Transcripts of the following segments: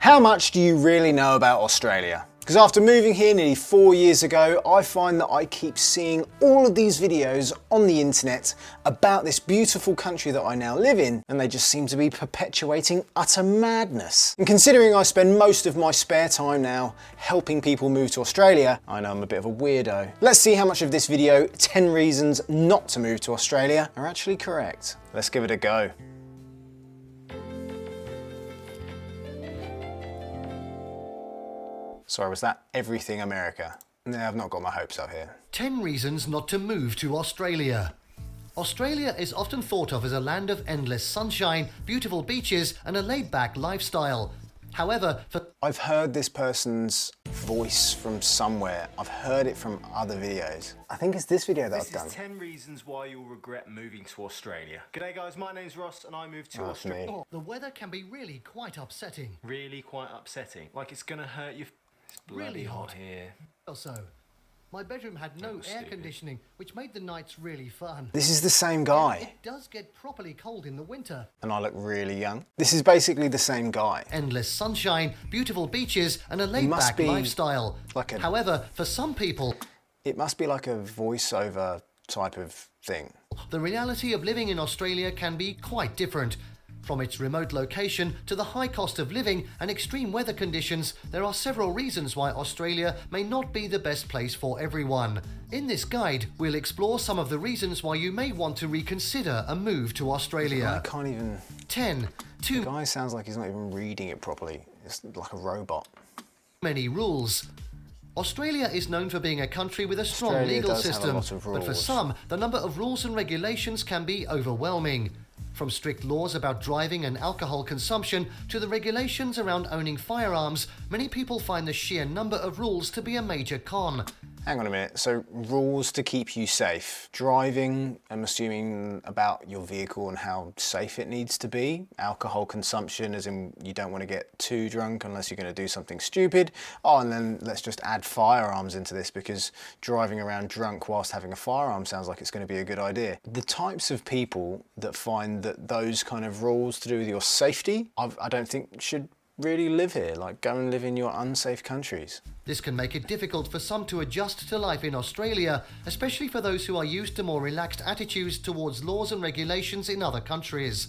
How much do you really know about Australia? Because after moving here nearly 4 years ago, I find that I keep seeing all of these videos on the internet about this beautiful country that I now live in, and they just seem to be perpetuating utter madness. And considering I spend most of my spare time now helping people move to Australia, I know I'm a bit of a weirdo. Let's see how much of this video, 10 reasons not to move to Australia, are actually correct. Let's give it a go. Sorry, was that everything America? No, I've not got my hopes up here. 10 reasons not to move to Australia. Australia is often thought of as a land of endless sunshine, beautiful beaches, and a laid-back lifestyle. However, I've heard this person's voice from somewhere. I've heard it from other videos. I think it's this video that I've done. This is 10 reasons why you'll regret moving to Australia. G'day guys, my name's Ross and I moved to Australia. The weather can be really quite upsetting. Really quite upsetting. Like it's gonna hurt you. It's bloody Really hot here. Also, my bedroom had no air conditioning, which made the nights really fun. This is the same guy. It does get properly cold in the winter. And I look really young. This is basically the same guy. Endless sunshine, beautiful beaches, and a laid-back lifestyle. However, for some people, it must be like a voiceover type of thing. The reality of living in Australia can be quite different. From its remote location to the high cost of living and extreme weather conditions, there are several reasons why Australia may not be the best place for everyone. In this guide, we'll explore some of the reasons why you may want to reconsider a move to Australia. I can't even... 10. The guy sounds like he's not even reading it properly. It's like a robot. Many rules. Australia is known for being a country with a strong legal system, but for some, the number of rules and regulations can be overwhelming. From strict laws about driving and alcohol consumption to the regulations around owning firearms, many people find the sheer number of rules to be a major con. Hang on a minute, so rules to keep you safe. Driving, I'm assuming about your vehicle and how safe it needs to be. Alcohol consumption, as in you don't want to get too drunk unless you're going to do something stupid. Oh, and then let's just add firearms into this because driving around drunk whilst having a firearm sounds like it's going to be a good idea. The types of people that find that those kind of rules to do with your safety, I don't think should really live here. Like, go and live in your unsafe countries. This can make it difficult for some to adjust to life in Australia, especially for those who are used to more relaxed attitudes towards laws and regulations in other countries.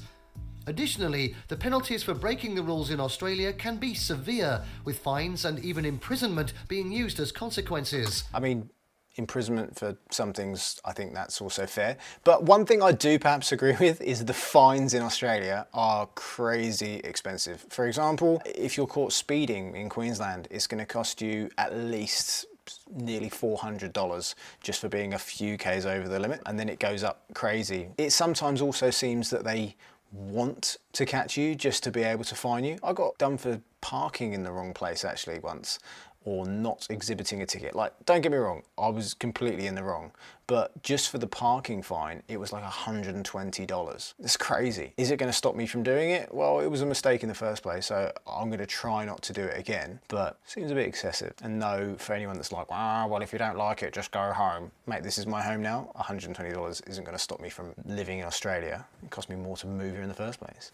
Additionally, the penalties for breaking the rules in Australia can be severe, with fines and even imprisonment being used as consequences. I mean, imprisonment for some things, I think that's also fair. But one thing I do perhaps agree with is the fines in Australia are crazy expensive. For example, if you're caught speeding in Queensland, it's going to cost you at least nearly $400 just for being a few k's over the limit, and then it goes up crazy. It sometimes also seems that they want to catch you just to be able to fine you. I got done for parking in the wrong place actually once, or not exhibiting a ticket. Like, don't get me wrong, I was completely in the wrong, but just for the parking fine, it was like $120. It's crazy. Is it gonna stop me from doing it? Well, it was a mistake in the first place, so I'm gonna try not to do it again, but it seems a bit excessive. And no, for anyone that's like, well, if you don't like it, just go home. Mate, this is my home now. $120 isn't gonna stop me from living in Australia. It cost me more to move here in the first place.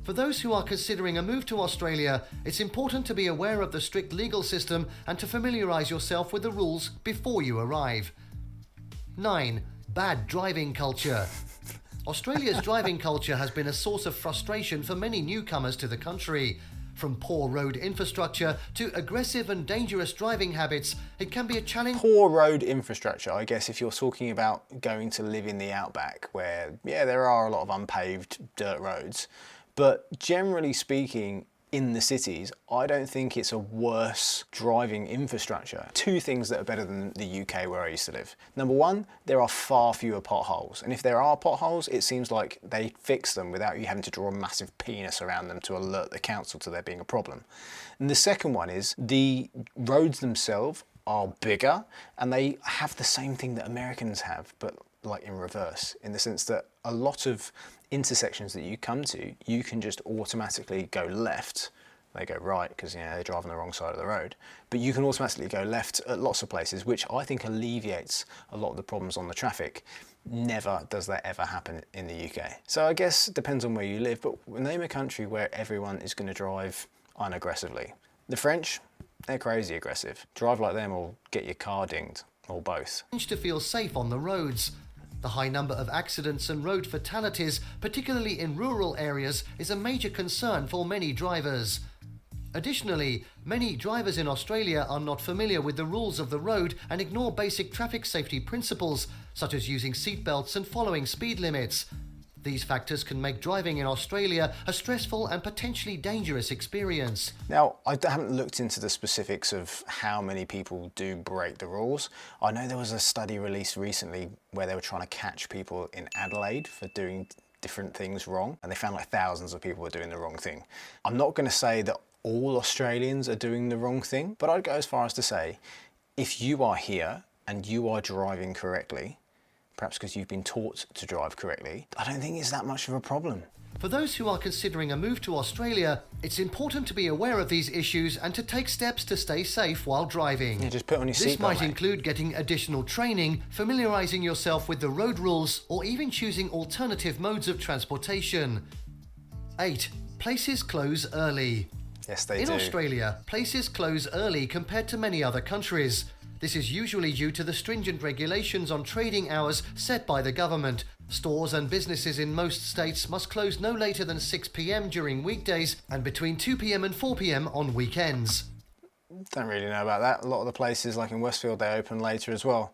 For those who are considering a move to Australia, it's important to be aware of the strict legal system and to familiarise yourself with the rules before you arrive. 9. Bad driving culture. Australia's driving culture has been a source of frustration for many newcomers to the country. From poor road infrastructure to aggressive and dangerous driving habits, it can be a challenge. Poor road infrastructure, I guess if you're talking about going to live in the outback where, yeah, there are a lot of unpaved dirt roads. But generally speaking, in the cities, I don't think it's a worse driving infrastructure. Two things that are better than the UK where I used to live. Number one, there are far fewer potholes. And if there are potholes, it seems like they fix them without you having to draw a massive penis around them to alert the council to there being a problem. And the second one is the roads themselves are bigger and they have the same thing that Americans have, but like in reverse, in the sense that a lot of intersections that you come to, you can just automatically go left. They go right because, you know, they drive on the wrong side of the road. But you can automatically go left at lots of places, which I think alleviates a lot of the problems on the traffic. Never does that ever happen in the UK. So I guess it depends on where you live, but name a country where everyone is going to drive unaggressively. The French, they're crazy aggressive. Drive like them or get your car dinged, or both. To feel safe on the roads. The high number of accidents and road fatalities, particularly in rural areas, is a major concern for many drivers. Additionally, many drivers in Australia are not familiar with the rules of the road and ignore basic traffic safety principles, such as using seatbelts and following speed limits. These factors can make driving in Australia a stressful and potentially dangerous experience. Now, I haven't looked into the specifics of how many people do break the rules. I know there was a study released recently where they were trying to catch people in Adelaide for doing different things wrong, and they found like thousands of people were doing the wrong thing. I'm not going to say that all Australians are doing the wrong thing, but I'd go as far as to say, if you are here and you are driving correctly, perhaps because you've been taught to drive correctly, I don't think it's that much of a problem. For those who are considering a move to Australia, it's important to be aware of these issues and to take steps to stay safe while driving. Yeah, just put on your seatbelt, This might mate. include getting additional training, familiarising yourself with the road rules, or even choosing alternative modes of transportation. 8. Places close early. Yes, they In do. Australia, places close early compared to many other countries. This is usually due to the stringent regulations on trading hours set by the government. Stores and businesses in most states must close no later than 6 p.m. during weekdays and between 2 p.m. and 4 p.m. on weekends. Don't really know about that. A lot of the places, like in Westfield, they open later as well.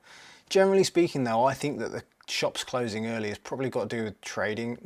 Generally speaking, though, I think that the shops closing early has probably got to do with trading.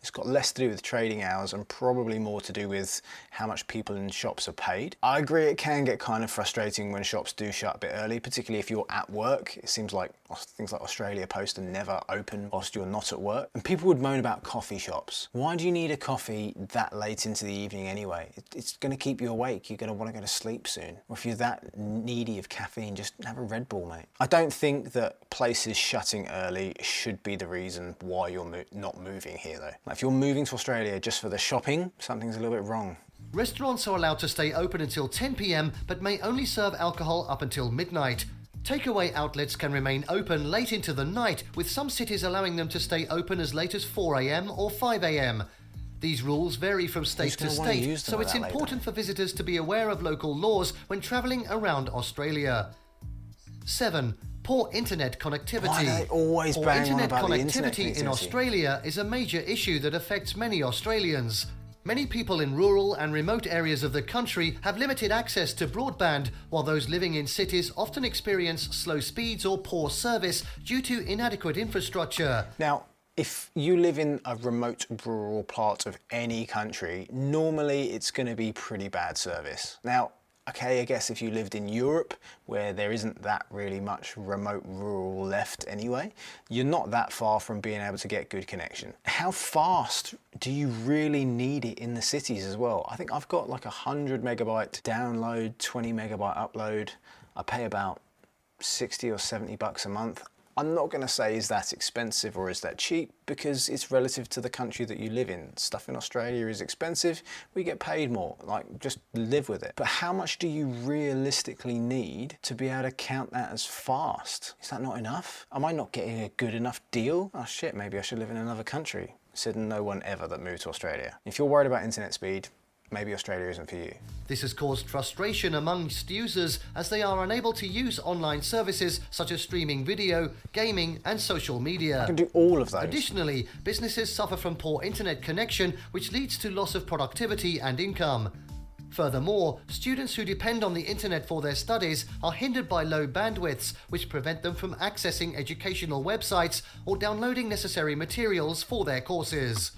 It's got less to do with trading hours and probably more to do with how much people in shops are paid. I agree it can get kind of frustrating when shops do shut a bit early, particularly if you're at work. It seems like things like Australia Post are never open whilst you're not at work. And people would moan about coffee shops. Why do you need a coffee that late into the evening anyway? It's going to keep you awake. You're going to want to go to sleep soon. Or if you're that needy of caffeine, just have a Red Bull, mate. I don't think that places shutting early should be the reason why you're not moving here, though. Like, if you're moving to Australia just for the shopping, something's a little bit wrong. Restaurants are allowed to stay open until 10 p.m. but may only serve alcohol up until midnight. Takeaway outlets can remain open late into the night, with some cities allowing them to stay open as late as 4 a.m. or 5 a.m. These rules vary from state to state, so it's important for visitors to be aware of local laws when travelling around Australia. 7. Poor internet connectivity. Why do they always bang on about the internet connectivity in connectivity? Australia is a major issue that affects many Australians. Many people in rural and remote areas of the country have limited access to broadband, while those living in cities often experience slow speeds or poor service due to inadequate infrastructure. Now, if you live in a remote rural part of any country, normally it's going to be pretty bad service. Now, okay, I guess if you lived in Europe, where there isn't that really much remote rural left anyway, you're not that far from being able to get good connection. How fast do you really need it in the cities as well? I think I've got like 100 megabyte download, 20 megabyte upload. I pay about 60 or 70 bucks a month. I'm not going to say is that expensive or is that cheap, because it's relative to the country that you live in. Stuff in Australia is expensive, we get paid more, like just live with it. But how much do you realistically need to be able to count that as fast? Is that not enough? Am I not getting a good enough deal? Oh shit, maybe I should live in another country. Said no one ever that moved to Australia. If you're worried about internet speed, maybe Australia isn't for you. This has caused frustration amongst users as they are unable to use online services such as streaming video, gaming and social media. I can do all of those. Additionally, businesses suffer from poor internet connection, which leads to loss of productivity and income. Furthermore, students who depend on the internet for their studies are hindered by low bandwidths, which prevent them from accessing educational websites or downloading necessary materials for their courses.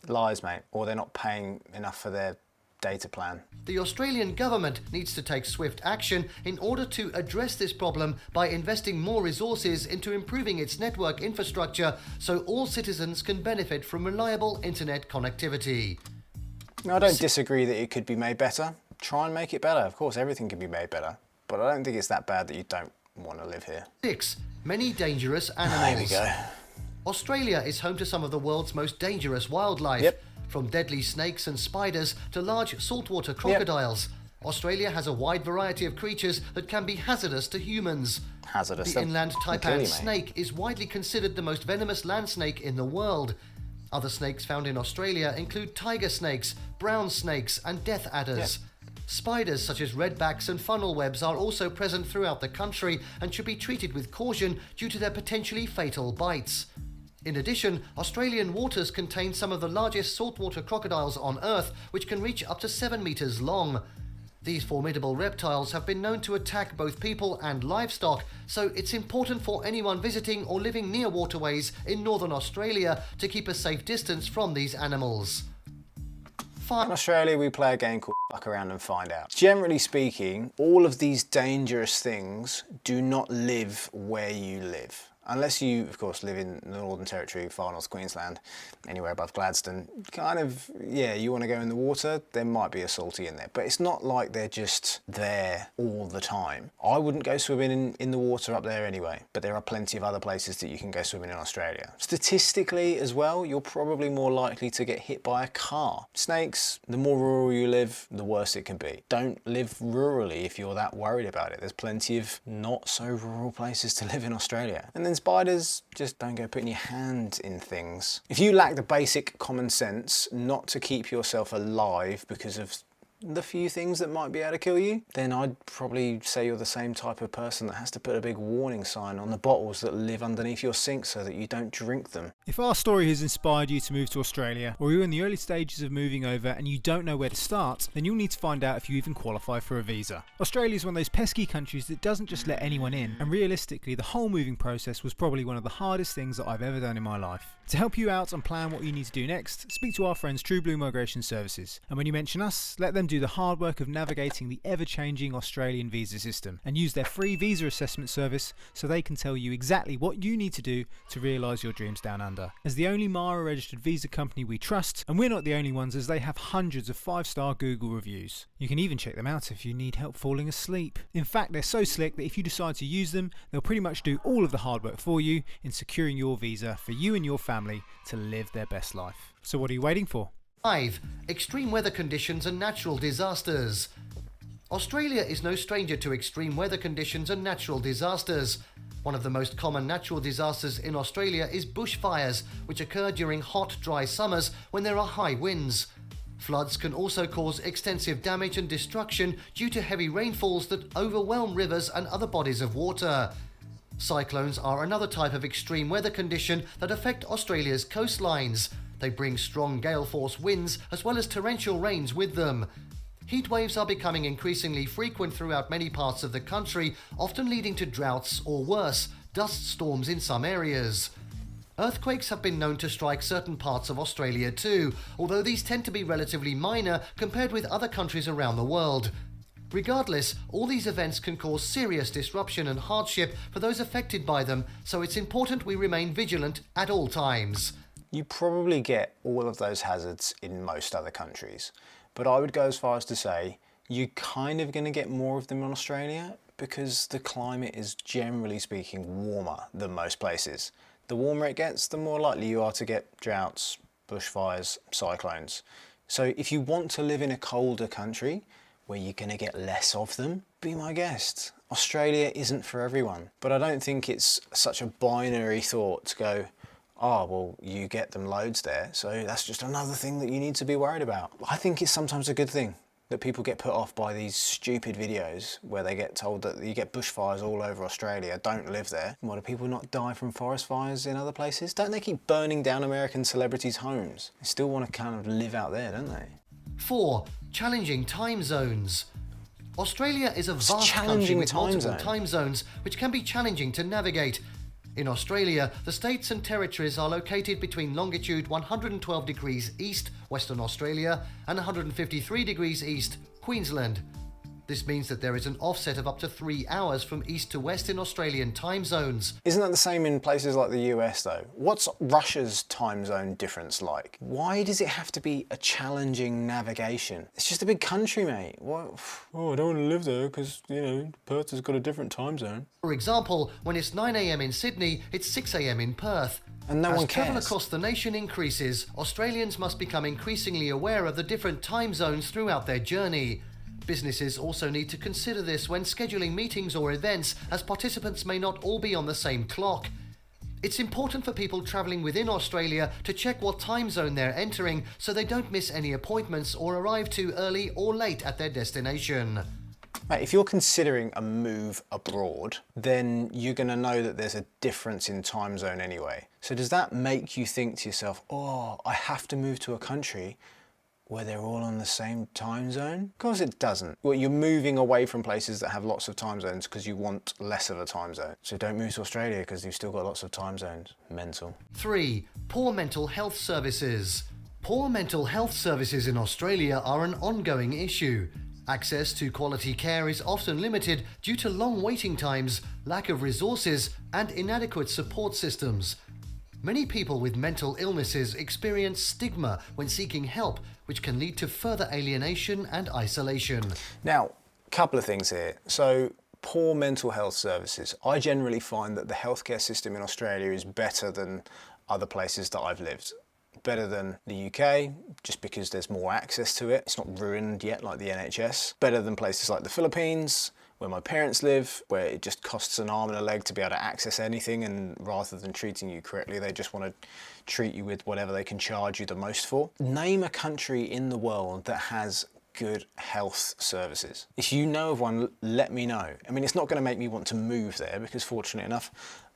Lies, mate, or they're not paying enough for their data plan. The Australian government needs to take swift action in order to address this problem by investing more resources into improving its network infrastructure so all citizens can benefit from reliable internet connectivity. Now, I don't disagree that it could be made better. Try and make it better. Of course, everything can be made better. But I don't think it's that bad that you don't want to live here. 6. Many dangerous animals. There we go. Australia is home to some of the world's most dangerous wildlife. Yep. From deadly snakes and spiders to large saltwater crocodiles. Australia has a wide variety of creatures that can be hazardous to humans. Hazardous. The inland They'll kill you, taipan mate. snake is widely considered the most venomous land snake in the world. Other snakes found in Australia include tiger snakes, brown snakes and death adders. Spiders such as redbacks and funnel webs are also present throughout the country and should be treated with caution due to their potentially fatal bites. In addition, Australian waters contain some of the largest saltwater crocodiles on Earth, which can reach up to 7 meters long. These formidable reptiles have been known to attack both people and livestock, so it's important for anyone visiting or living near waterways in northern Australia to keep a safe distance from these animals. In Australia, we play a game called Fuck Around and Find Out. Generally speaking, all of these dangerous things do not live where you live. Unless you, of course, live in the Northern Territory, far north Queensland, anywhere above Gladstone, kind of, yeah, you want to go in the water, there might be a salty in there. But it's not like they're just there all the time. I wouldn't go swimming in the water up there anyway, but there are plenty of other places that you can go swimming in Australia. Statistically as well, you're probably more likely to get hit by a car. Snakes, the more rural you live, the worse it can be. Don't live rurally if you're that worried about it. There's plenty of not so rural places to live in Australia. And then spiders, just don't go putting your hand in things. If you lack the basic common sense not to keep yourself alive because of the few things that might be able to kill you, then I'd probably say you're the same type of person that has to put a big warning sign on the bottles that live underneath your sink so that you don't drink them. If our story has inspired you to move to Australia, or you're in the early stages of moving over and you don't know where to start, then you'll need to find out if you even qualify for a visa. Australia is one of those pesky countries that doesn't just let anyone in, and realistically the whole moving process was probably one of the hardest things that I've ever done in my life. To help you out and plan what you need to do next, speak to our friends True Blue Migration Services, and when you mention us, let them do the hard work of navigating the ever-changing Australian visa system and use their free visa assessment service so they can tell you exactly what you need to do to realise your dreams down under. As the only MARA registered visa company we trust, and we're not the only ones as they have hundreds of 5-star Google reviews. You can even check them out if you need help falling asleep. In fact, they're so slick that if you decide to use them, they'll pretty much do all of the hard work for you in securing your visa for you and your family to live their best life. So what are you waiting for? 5. Extreme weather conditions and natural disasters. Australia is no stranger to extreme weather conditions and natural disasters. One of the most common natural disasters in Australia is bushfires, which occur during hot, dry summers when there are high winds. Floods can also cause extensive damage and destruction due to heavy rainfalls that overwhelm rivers and other bodies of water. Cyclones are another type of extreme weather condition that affect Australia's coastlines. They bring strong gale force winds as well as torrential rains with them. Heat waves are becoming increasingly frequent throughout many parts of the country, often leading to droughts or worse, dust storms in some areas. Earthquakes have been known to strike certain parts of Australia too, although these tend to be relatively minor compared with other countries around the world. Regardless, all these events can cause serious disruption and hardship for those affected by them, so it's important we remain vigilant at all times. You probably get all of those hazards in most other countries, but I would go as far as to say you're kind of going to get more of them in Australia because the climate is, generally speaking, warmer than most places. The warmer it gets, the more likely you are to get droughts, bushfires, cyclones. So if you want to live in a colder country where you're going to get less of them, be my guest. Australia isn't for everyone, but I don't think it's such a binary thought to go, oh, well, you get them loads there, so that's just another thing that you need to be worried about. I think it's sometimes a good thing that people get put off by these stupid videos where they get told that you get bushfires all over Australia, don't live there. Why do people not die from forest fires in other places? Don't they keep burning down American celebrities' homes? They still want to kind of live out there, don't they? 4. Challenging time zones. Australia is a vast country with multiple time zones, which can be challenging to navigate. In Australia, the states and territories are located between longitude 112 degrees east, Western Australia, and 153 degrees east, Queensland. This means that there is an offset of up to 3 hours from east to west in Australian time zones. Isn't that the same in places like the US though? What's Russia's time zone difference like? Why does it have to be a challenging navigation? It's just a big country, mate. What? Oh, I don't want to live there because, you know, Perth has got a different time zone. For example, when it's 9 a.m. in Sydney, it's 6 a.m. in Perth. And no one As travel cares. across the nation increases, Australians must become increasingly aware of the different time zones throughout their journey. Businesses also need to consider this when scheduling meetings or events, as participants may not all be on the same clock. It's important for people travelling within Australia to check what time zone they're entering so they don't miss any appointments or arrive too early or late at their destination. Mate, if you're considering a move abroad, then you're going to know that there's a difference in time zone anyway. So does that make you think to yourself, oh, I have to move to a country where they're all on the same time zone? Of course it doesn't. Well, you're moving away from places that have lots of time zones because you want less of a time zone. So don't move to Australia because you've still got lots of time zones. Mental. 3. Poor mental health services. Poor mental health services in Australia are an ongoing issue. Access to quality care is often limited due to long waiting times, lack of resources, and inadequate support systems. Many people with mental illnesses experience stigma when seeking help, which can lead to further alienation and isolation. Now, a couple of things here. So, poor mental health services. I generally find that the healthcare system in Australia is better than other places that I've lived. Better than the UK, just because there's more access to it. It's not ruined yet like the NHS. Better than places like the Philippines, where my parents live, where it just costs an arm and a leg to be able to access anything, and rather than treating you correctly, they just want to treat you with whatever they can charge you the most for. Name a country in the world that has good health services. If you know of one, let me know. I mean, it's not going to make me want to move there because fortunately enough,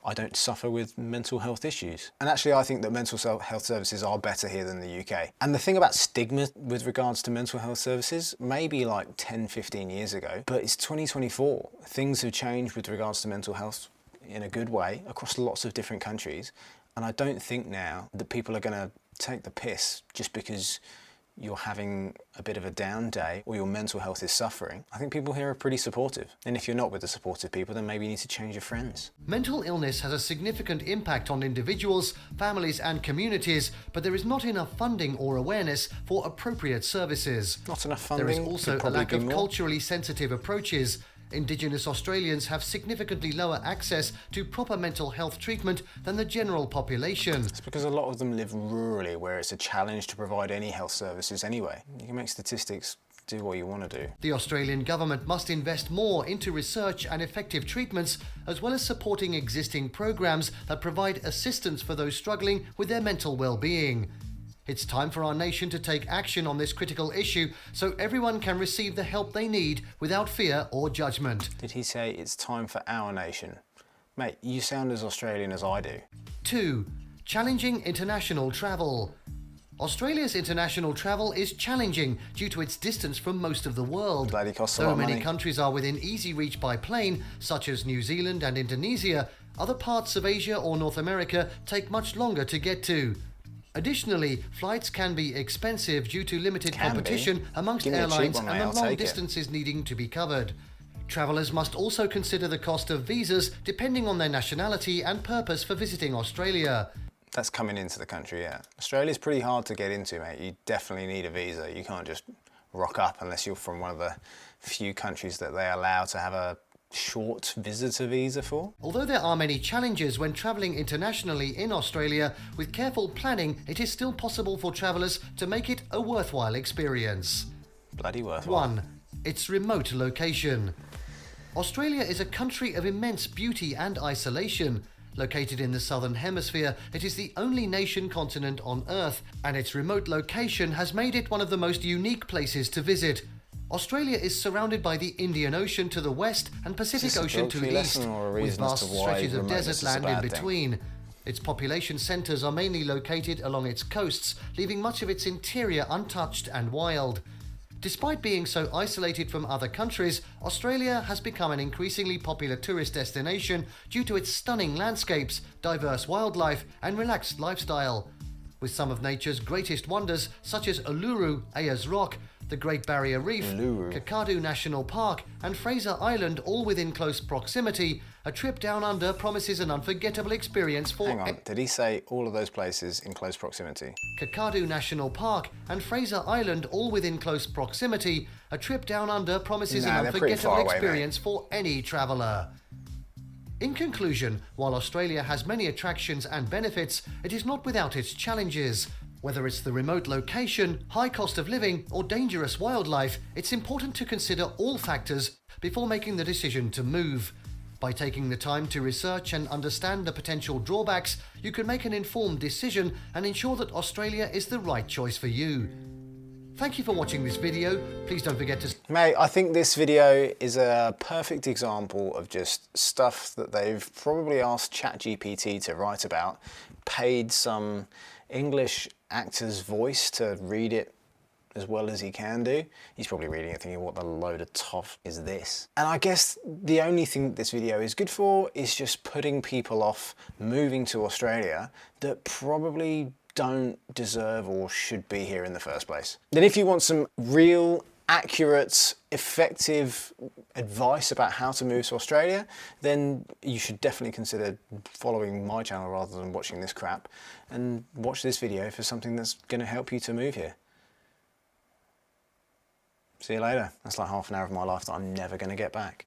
I don't suffer with mental health issues. And actually, I think that mental health services are better here than the UK. And the thing about stigma with regards to mental health services, maybe like 10, 15 years ago, but it's 2024. Things have changed with regards to mental health in a good way across lots of different countries. And I don't think now that people are going to take the piss just because you're having a bit of a down day or your mental health is suffering. I think people here are pretty supportive. And if you're not with the supportive people, then maybe you need to change your friends. Mental illness has a significant impact on individuals, families and communities, but there is not enough funding or awareness for appropriate services. Not enough funding. There is also a lack of culturally sensitive approaches. Indigenous Australians have significantly lower access to proper mental health treatment than the general population. It's because a lot of them live rurally, where it's a challenge to provide any health services anyway. You can make statistics do what you want to do. The Australian government must invest more into research and effective treatments, as well as supporting existing programs that provide assistance for those struggling with their mental well-being. It's time for our nation to take action on this critical issue so everyone can receive the help they need without fear or judgment. Did he say it's time for our nation? Mate, you sound as Australian as I do. 2. Challenging international travel. Australia's international travel is challenging due to its distance from most of the world. Bloody costs a lot Though of many money. countries are within easy reach by plane, such as New Zealand and Indonesia, other parts of Asia or North America take much longer to get to. Additionally, flights can be expensive due to limited competition amongst Give me a cheap airlines one, and mate, the I'll long take it. distances needing to be covered. Travellers must also consider the cost of visas depending on their nationality and purpose for visiting Australia. That's coming into the country, yeah. Australia's pretty hard to get into, mate. You definitely need a visa. You can't just rock up unless you're from one of the few countries that they allow to have a short visitor visa for. Although there are many challenges when travelling internationally in Australia, with careful planning, it is still possible for travellers to make it a worthwhile experience. Bloody worthwhile. 1. Its remote location. Australia is a country of immense beauty and isolation. Located in the southern hemisphere, it is the only nation continent on Earth, and its remote location has made it one of the most unique places to visit. Australia is surrounded by the Indian Ocean to the west and Pacific Ocean to the east, with vast stretches of desert land in between. Its population centres are mainly located along its coasts, leaving much of its interior untouched and wild. Despite being so isolated from other countries, Australia has become an increasingly popular tourist destination due to its stunning landscapes, diverse wildlife and relaxed lifestyle. With some of nature's greatest wonders such as Uluru, Ayers Rock, the Great Barrier Reef, Kakadu National Park and Fraser Island all within close proximity, a trip down under promises an unforgettable experience for... Hang on, did he say all of those places in close proximity? Kakadu National Park and Fraser Island all within close proximity, a trip down under promises an unforgettable experience for any traveller. In conclusion, while Australia has many attractions and benefits, it is not without its challenges. Whether it's the remote location, high cost of living, or dangerous wildlife, it's important to consider all factors before making the decision to move. By taking the time to research and understand the potential drawbacks, you can make an informed decision and ensure that Australia is the right choice for you. Thank you for watching this video. Please don't forget to... Mate, I think this video is a perfect example of just stuff that they've probably asked ChatGPT to write about, paid some English actor's voice to read it as well as he can do. He's probably reading it thinking, what the load of toff is this? And I guess the only thing this video is good for is just putting people off moving to Australia that probably don't deserve or should be here in the first place. Then if you want some real, accurate, effective advice about how to move to Australia, then you should definitely consider following my channel rather than watching this crap, and watch this video for something that's going to help you to move here. See you later. That's like half an hour of my life that I'm never going to get back.